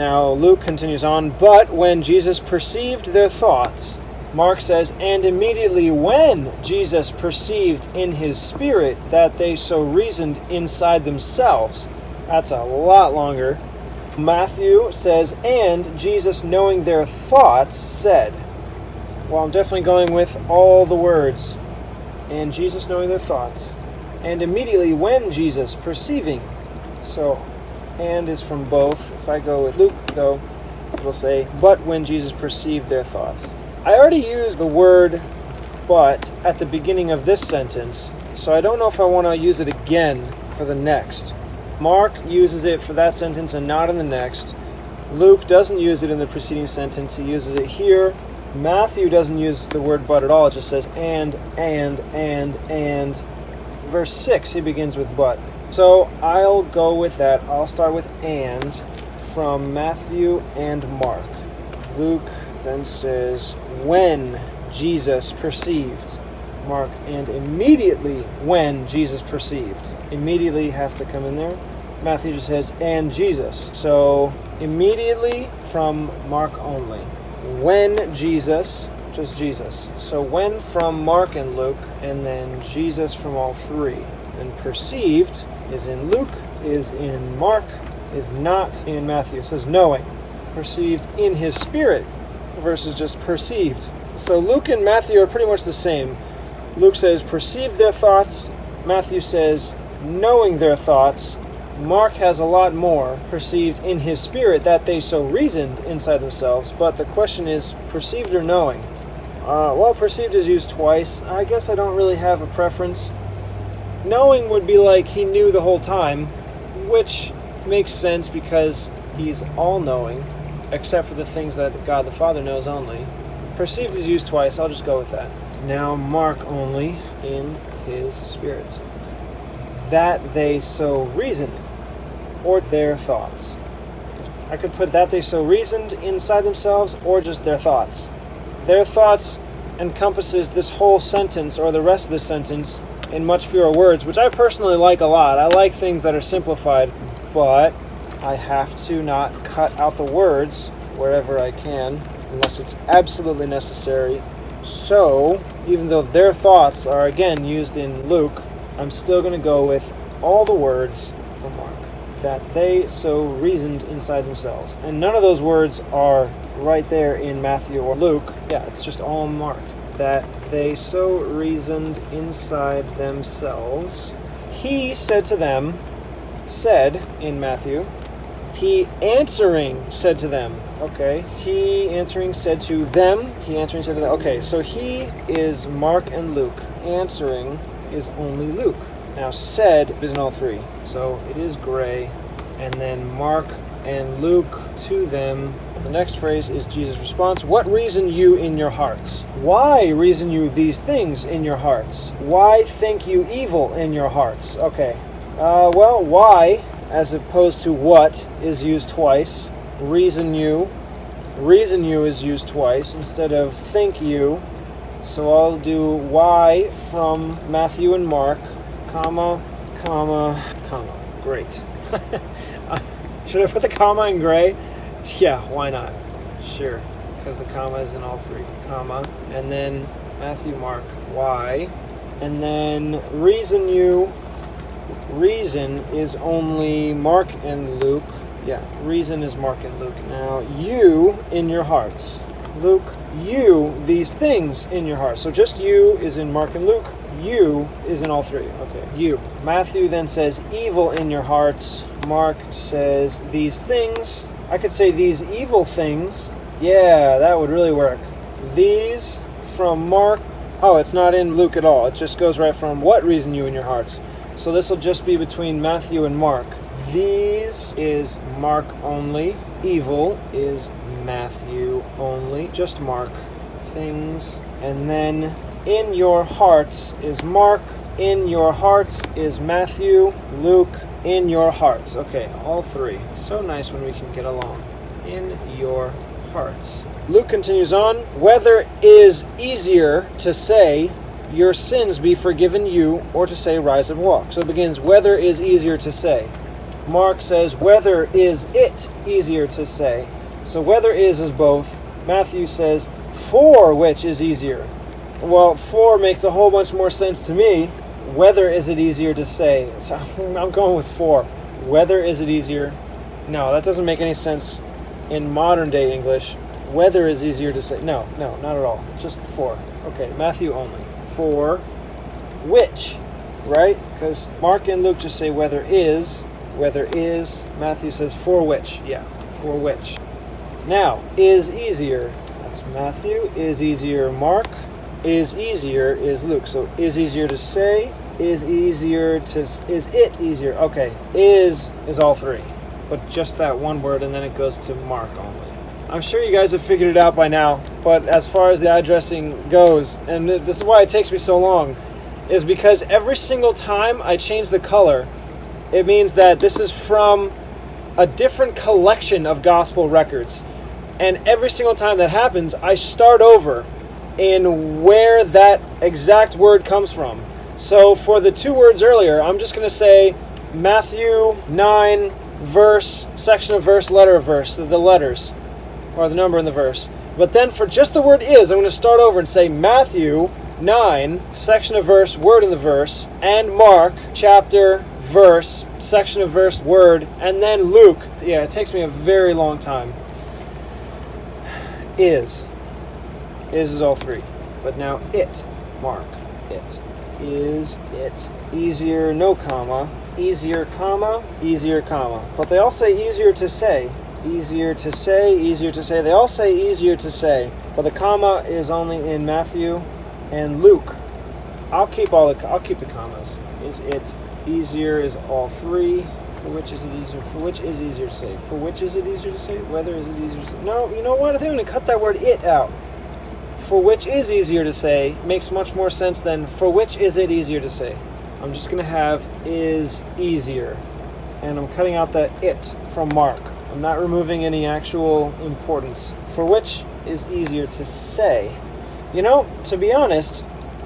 Now Luke continues on, but when Jesus perceived their thoughts, Mark says, and immediately when Jesus perceived in his spirit that they so reasoned inside themselves. That's a lot longer. Matthew says, and Jesus knowing their thoughts said. Well, I'm definitely going with all the words. And Jesus knowing their thoughts. And immediately when Jesus perceiving. So, and is from both. If I go with Luke, though, it'll say, but when Jesus perceived their thoughts. I already used the word but at the beginning of this sentence, so I don't know if I want to use it again for the next. Mark uses it for that sentence and not in the next. Luke doesn't use it in the preceding sentence, he uses it here. Matthew doesn't use the word but at all, it just says and. Verse 6, he begins with but. So I'll go with that. I'll start with and from Matthew and Mark. Luke then says, when Jesus perceived. Mark, and immediately when Jesus perceived. Immediately has to come in there. Matthew just says, and Jesus. So immediately from Mark only. When Jesus, just Jesus. So when from Mark and Luke, and then Jesus from all three. And perceived is in Luke, is in Mark, is not in Matthew. It says knowing. Perceived in his spirit versus just perceived. So Luke and Matthew are pretty much the same. Luke says perceived their thoughts. Matthew says knowing their thoughts. Mark has a lot more. Perceived in his spirit that they so reasoned inside themselves. But the question is perceived or knowing? Well, perceived is used twice. I guess I don't really have a preference. Knowing would be like he knew the whole time, which makes sense because he's all-knowing, except for the things that God the Father knows only. Perceived is used twice, I'll just go with that. Now Mark only, in his spirit. That they so reasoned, or their thoughts. I could put that they so reasoned inside themselves, or just their thoughts. Their thoughts encompasses this whole sentence, or the rest of the sentence, in much fewer words, which I personally like a lot. I like things that are simplified, but I have to not cut out the words wherever I can, unless it's absolutely necessary. So, even though their thoughts are again used in Luke, I'm still going to go with all the words from Mark. That they so reasoned inside themselves. And none of those words are right there in Matthew or Luke. Yeah, it's just all Mark. That they so reasoned inside themselves. He said to them, said in Matthew, he answering said to them. Okay, he answering said to them. He answering said to them. Okay, so he is Mark and Luke. Answering is only Luke. Now said is in all three. So it is gray. And then Mark and Luke to them. The next phrase is Jesus' response. What reason you in your hearts? Why reason you these things in your hearts? Why think you evil in your hearts? Okay. Well, why, as opposed to what, is used twice. Reason you is used twice instead of think you. So I'll do why from Matthew and Mark, comma. Great. Should I put the comma in gray? Yeah, why not? Sure, because the comma is in all three. Comma, and then Matthew, Mark, why, and then reason is only Mark and Luke. Yeah, reason is Mark and Luke. Now, you in your hearts. Luke, you, these things in your hearts. So just you is in Mark and Luke. You is in all three. Okay, you. Matthew then says evil in your hearts. Mark says these things. I could say these evil things. Yeah, that would really work. These from Mark. Oh, it's not in Luke at all. It just goes right from what reason you in your hearts. So this will just be between Matthew and Mark. These is Mark only. Evil is Matthew only. Just Mark. Things. And then in your hearts is Mark. In your hearts is Matthew. Luke. In your hearts. Okay, all three. So nice when we can get along. In your hearts. Luke continues on. Whether is easier to say, your sins be forgiven you, or to say, rise and walk. So it begins, whether is easier to say. Mark says, whether is it easier to say. So whether is both. Matthew says, for which is easier. Well, for makes a whole bunch more sense to me. Whether is it easier to say. So I'm going with for. Whether is it easier. No, that doesn't make any sense in modern day English. Whether is easier to say. No, not at all. Just for. Okay, Matthew only. For which, right? Because Mark and Luke just say whether is. Matthew says for which. Yeah, for which. Now, is easier. That's Matthew. Is easier, Mark. Is easier is Luke. So is easier to say. Is it easier? Okay, is all three. But just that one word, and then it goes to Mark only. I'm sure you guys have figured it out by now, but as far as the addressing goes, and this is why it takes me so long, is because every single time I change the color, it means that this is from a different collection of gospel records. And every single time that happens, I start over in where that exact word comes from. So for the two words earlier, I'm just going to say Matthew 9, verse, section of verse, letter of verse, the letters, or the number in the verse. But then for just the word is, I'm going to start over and say Matthew 9, section of verse, word in the verse, and Mark, chapter, verse, section of verse, word, and then Luke. Yeah, it takes me a very long time. Is all three. But now it, Mark, it. Is it easier, no comma, easier, comma, easier, comma. But they all say easier to say. Easier to say, easier to say. They all say easier to say. But the comma is only in Matthew and Luke. I'll keep the commas. Is it easier is all three. For which is it easier? For which is easier to say? For which is it easier to say? Whether is it easier to say? No, you know what? I think I'm going to cut that word it out. For which is easier to say makes much more sense than for which is it easier to say. I'm just going to have is easier. And I'm cutting out the it from Mark. I'm not removing any actual importance. For which is easier to say. You know, to be honest,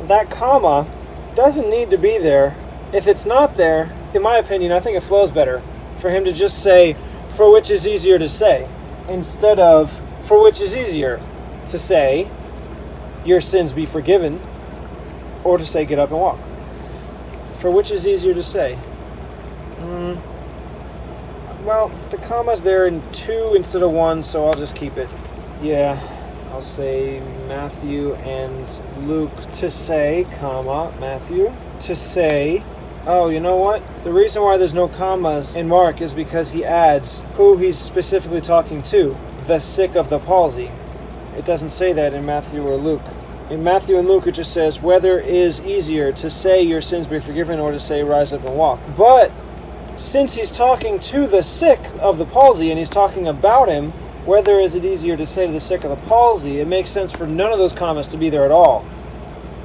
that comma doesn't need to be there. If it's not there, in my opinion, I think it flows better for him to just say, for which is easier to say, instead of, for which is easier to say, your sins be forgiven, or to say, get up and walk. For which is easier to say? Well, the comma's there in 2 instead of 1, so I'll just keep it. Yeah, I'll say Matthew and Luke to say, comma, Matthew, to say. Oh, you know what? The reason why there's no commas in Mark is because he adds who he's specifically talking to, the sick of the palsy. It doesn't say that in Matthew or Luke. In Matthew and Luke, it just says, whether is easier to say your sins be forgiven or to say rise up and walk. But since he's talking to the sick of the palsy and he's talking about him, whether is it easier to say to the sick of the palsy, it makes sense for none of those commas to be there at all.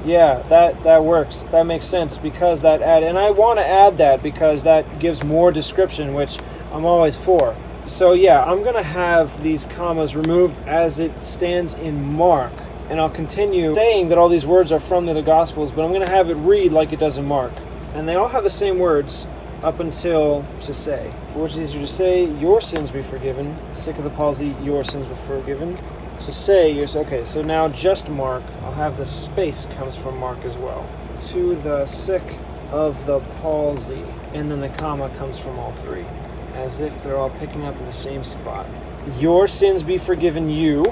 Yeah, that works. That makes sense because that add, and I want to add that because that gives more description, which I'm always for. So yeah, I'm going to have these commas removed as it stands in Mark, and I'll continue saying that all these words are from the other Gospels, but I'm going to have it read like it does in Mark. And they all have the same words up until to say. For which is easier to say, your sins be forgiven. Sick of the palsy, your sins be forgiven. To say, okay, so now just Mark, I'll have the space comes from Mark as well. To the sick of the palsy, and then the comma comes from all three, as if they're all picking up in the same spot. Your sins be forgiven you,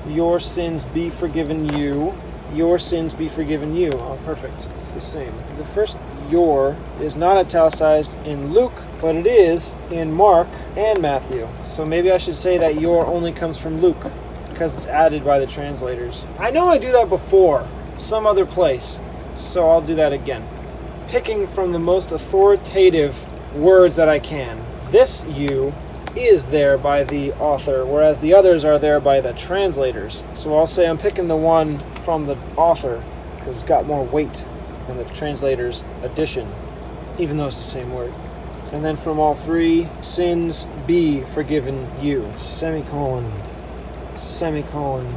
your sins be forgiven you, your sins be forgiven you. Oh, perfect, it's the same. The first your is not italicized in Luke, but it is in Mark and Matthew. So maybe I should say that your only comes from Luke, because it's added by the translators. I know I do that before, some other place, so I'll do that again. Picking from the most authoritative words that I can. This you is there by the author, whereas the others are there by the translators. So I'll say I'm picking the one from the author, because it's got more weight than the translator's addition, even though it's the same word. And then from all three, sins be forgiven you. Semicolon. Semicolon.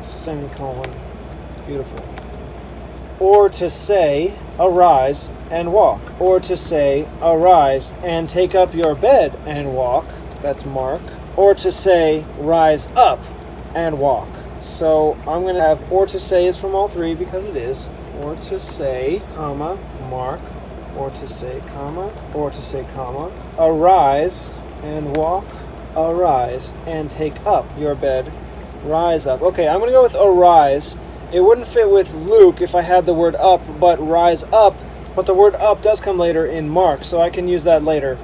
Semicolon. Beautiful. or to say, arise and walk, or to say, arise and take up your bed and walk, that's Mark, or to say, rise up and walk. So I'm going to have or to say is from all three because it is. Or to say, comma, Mark, or to say, comma, or to say, comma, arise and walk, arise and take up your bed, rise up. Okay, I'm going to go with arise. It wouldn't fit with Luke if I had the word up, but rise up. But the word up does come later in Mark, so I can use that later.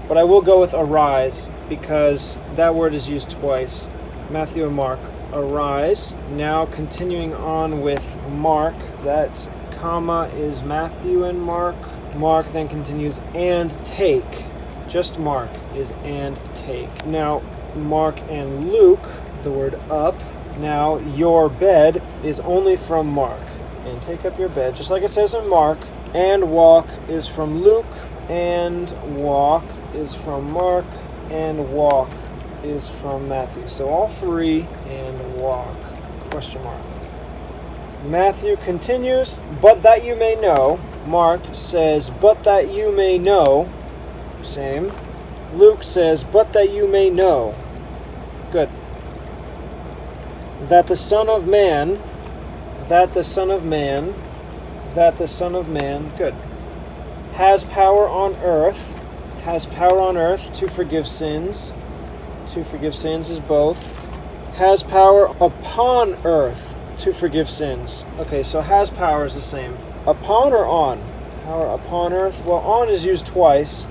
But I will go with arise because that word is used twice. Matthew and Mark. Arise. Now continuing on with Mark, that comma is Matthew and Mark. Mark then continues and take. Just Mark is and take. Now Mark and Luke, the word up. Now your bed is only from Mark. And take up your bed, just like it says in Mark. And walk is from Luke. And walk is from Mark. And walk is from Matthew. So all three and walk. Question mark. Matthew continues, but that you may know. Mark says, but that you may know. Same. Luke says, but that you may know. Good. That the Son of Man, that the Son of Man, that the Son of Man, good, has power on earth to forgive sins. To forgive sins is both. Has power upon earth to forgive sins. Okay, so has power is the same. Upon or on? Power upon earth? Well, on is used twice.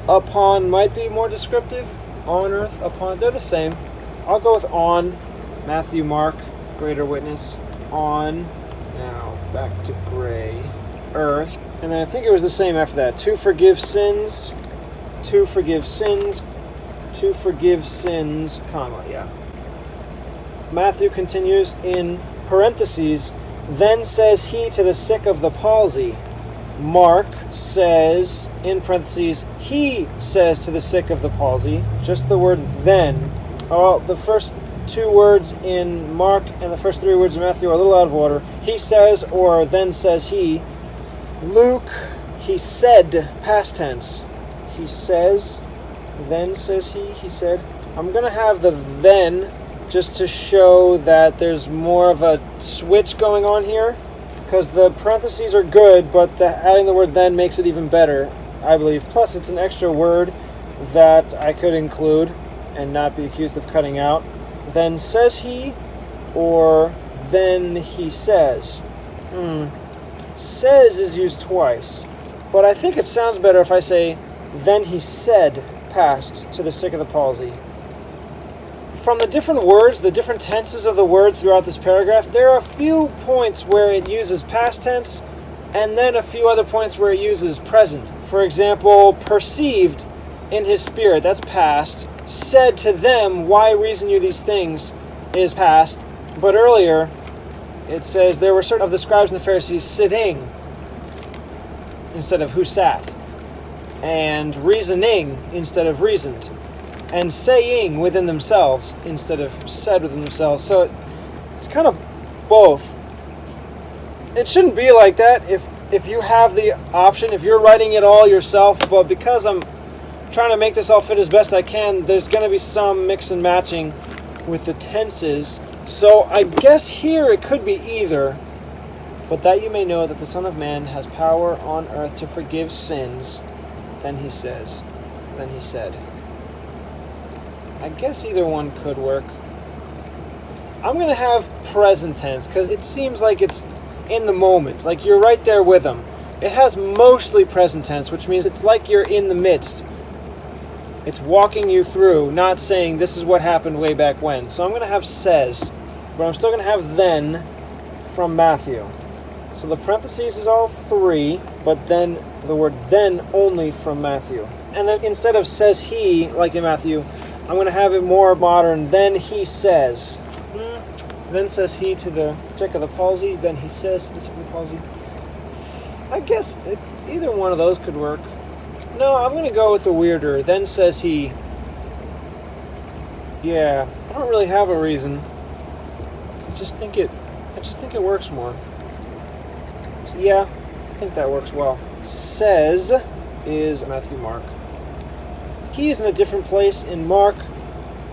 Upon might be more descriptive. On earth, upon, they're the same. I'll go with on. Matthew, Mark, greater witness. On. Now, back to gray. Earth. And then I think it was the same after that. To forgive sins. To forgive sins. To forgive sins, comma, yeah. Matthew continues in parentheses, then says he to the sick of the palsy. Mark says, in parentheses, he says to the sick of the palsy. Just the word then. Oh, the first two words in Mark and the first three words in Matthew are a little out of order. He says or then says he. Luke, he said, past tense. He says, then says he said. I'm going to have the then just to show that there's more of a switch going on here, because the parentheses are good, but adding the word then makes it even better, I believe. Plus, it's an extra word that I could include and not be accused of cutting out. Then says he, or then he says. Says is used twice, but I think it sounds better if I say, then he said, past, to the sick of the palsy. From the different words, the different tenses of the word throughout this paragraph, there are a few points where it uses past tense, and then a few other points where it uses present. For example, perceived in his spirit, that's past. Said to them, why reason you these things, is past. But earlier, it says, there were certain of the scribes and the Pharisees sitting, instead of who sat. And reasoning instead of reasoned, and saying within themselves instead of said within themselves. So it's kind of both. It shouldn't be like that if you have the option, if you're writing it all yourself, but because I'm trying to make this all fit as best I can, there's going to be some mix and matching with the tenses. So I guess here it could be either, but that you may know that the Son of Man has power on earth to forgive sins. Then he says, then he said. I guess either one could work. I'm going to have present tense because it seems like it's in the moment, like you're right there with them. It has mostly present tense, which means it's like you're in the midst. It's walking you through, not saying this is what happened way back when. So I'm going to have says, but I'm still going to have then from Matthew. So the parentheses is all three, but then the word then only from Matthew. And then instead of says he, like in Matthew, I'm going to have it more modern. Then he says. Then says he to the sick of the palsy. Then he says to the sick of the palsy. I guess either one of those could work. No, I'm going to go with the weirder. Then says he. Yeah, I don't really have a reason. I just think it works more. Yeah, I think that works well. Says is Matthew, Mark. He is in a different place in Mark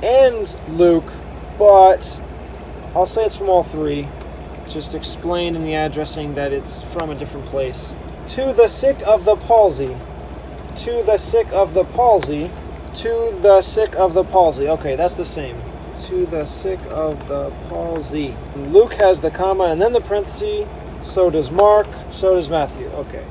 and Luke, but I'll say it's from all three. Just explain in the addressing that it's from a different place. To the sick of the palsy. To the sick of the palsy. To the sick of the palsy. Okay, that's the same. To the sick of the palsy. Luke has the comma and then the parenthesis. So does Mark. So does Matthew. Okay.